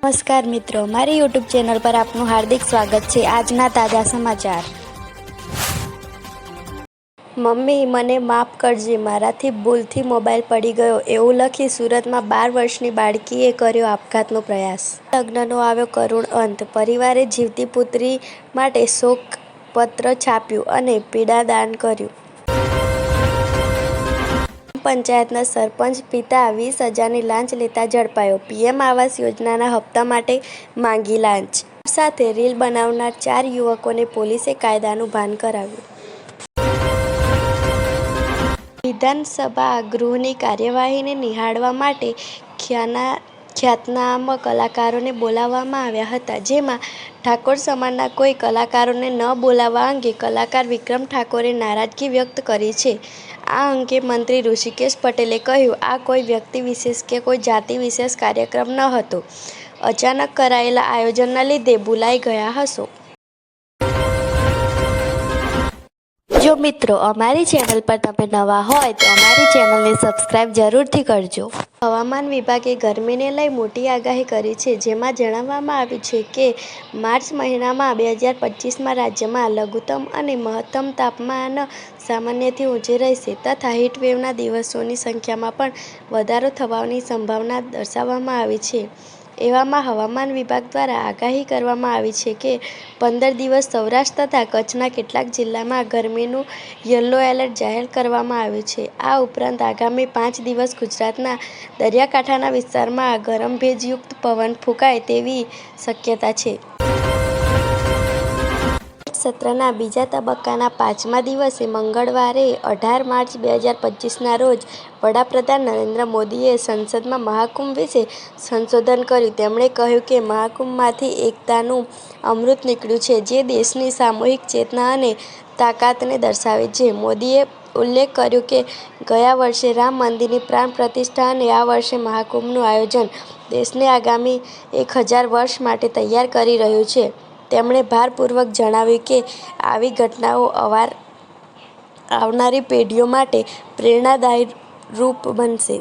નમસ્કાર મિત્રો, મારી યુટ્યુબ ચેનલ પર આપનું હાર્દિક સ્વાગત છે। આજના તાજા સમાચાર। મમ્મી, મને માફ કરજે, મારાથી ભૂલથી મોબાઈલ પડી ગયો એવું લખી સુરતમાં 12 વર્ષની બાળકીએ કર્યો આપઘાતનો પ્રયાસ। લગ્નનો આવ્યો કરુણ અંત, પરિવારે જીવતી પુત્રી માટે શોકપત્ર છાપ્યું અને પીડાદાન કર્યું। પંચાયતના સરપંચ પિતા 20,000ની લાંચ લેતા ઝડપાયો। પીએમ આવાસ યોજનાના હપ્તા માટે માંગી લાંચ સાથે રીલ બનાવનાર 4 યુવકોને પોલીસે કાયદાનું ભાન કરાવ્યું। વિધાનસભા ગૃહની કાર્યવાહીને નિહાળવા માટે ખ્યાતનામ કલાકારોને બોલાવવામાં આવ્યા હતા, જેમાં ઠાકોર સમાજના કોઈ કલાકારોને ન બોલાવવા અંગે કલાકાર વિક્રમ ઠાકોરે નારાજગી વ્યક્ત કરી છે। આ અંગે મંત્રી ઋષિકેશ પટેલે કહ્યું, આ કોઈ વ્યક્તિ વિશેષ કે કોઈ જાતિ વિશેષ કાર્યક્રમ ન હતો। અચાનક કરાયેલા આયોજનના લીધે ભૂલાઈ ગયા હશો। જો મિત્રો, અમારી ચેનલ પર તમે નવા હોય તો અમારી ચેનલને સબસ્ક્રાઇબ જરૂરથી કરજો। હવામાન વિભાગે ગરમીને લઈ મોટી આગાહી કરી છે, જેમાં જણાવવામાં આવ્યું છે કે માર્ચ મહિનામાં 2025માં રાજ્યમાં લઘુત્તમ અને મહત્તમ તાપમાન સામાન્યથી ઊંચે રહેશે તથા હીટવેવના દિવસોની સંખ્યામાં પણ વધારો થવાની સંભાવના દર્શાવવામાં આવી છે। એવામાં હવામાન વિભાગ દ્વારા આગાહી કરવામાં આવી છે કે 15 દિવસ સૌરાષ્ટ્ર તથા કચ્છના કેટલાક જિલ્લામાં ગરમીનું યલો એલર્ટ જાહેર કરવામાં આવ્યું છે। આ ઉપરાંત આગામી 5 દિવસ ગુજરાતના દરિયાકાંઠાના વિસ્તારમાં ગરમ ભેજયુક્ત પવન ફૂંકાય તેવી શક્યતા છે। સત્રના બીજા તબક્કાના 5મા દિવસે મંગળવારે 18 માર્ચ 2025ના રોજ વડાપ્રધાન નરેન્દ્ર મોદીએ સંસદમાં મહાકુંભ વિશે સંબોધન કર્યું। તેમણે કહ્યું કે મહાકુંભમાંથી એકતાનું અમૃત નીકળ્યું છે, જે દેશની સામૂહિક ચેતના અને તાકાતને દર્શાવે છે। મોદીએ ઉલ્લેખ કર્યો કે ગયા વર્ષે રામ મંદિરની પ્રાણ પ્રતિષ્ઠા અને આ વર્ષે મહાકુંભનું આયોજન દેશને આગામી 1000 વર્ષ માટે તૈયાર કરી રહ્યું છે। તેમણે ભારપૂર્વક જણાવ્યું કે આવી ઘટનાઓ આવનારી પેઢીઓ માટે પ્રેરણાદાયી રૂપ બનશે।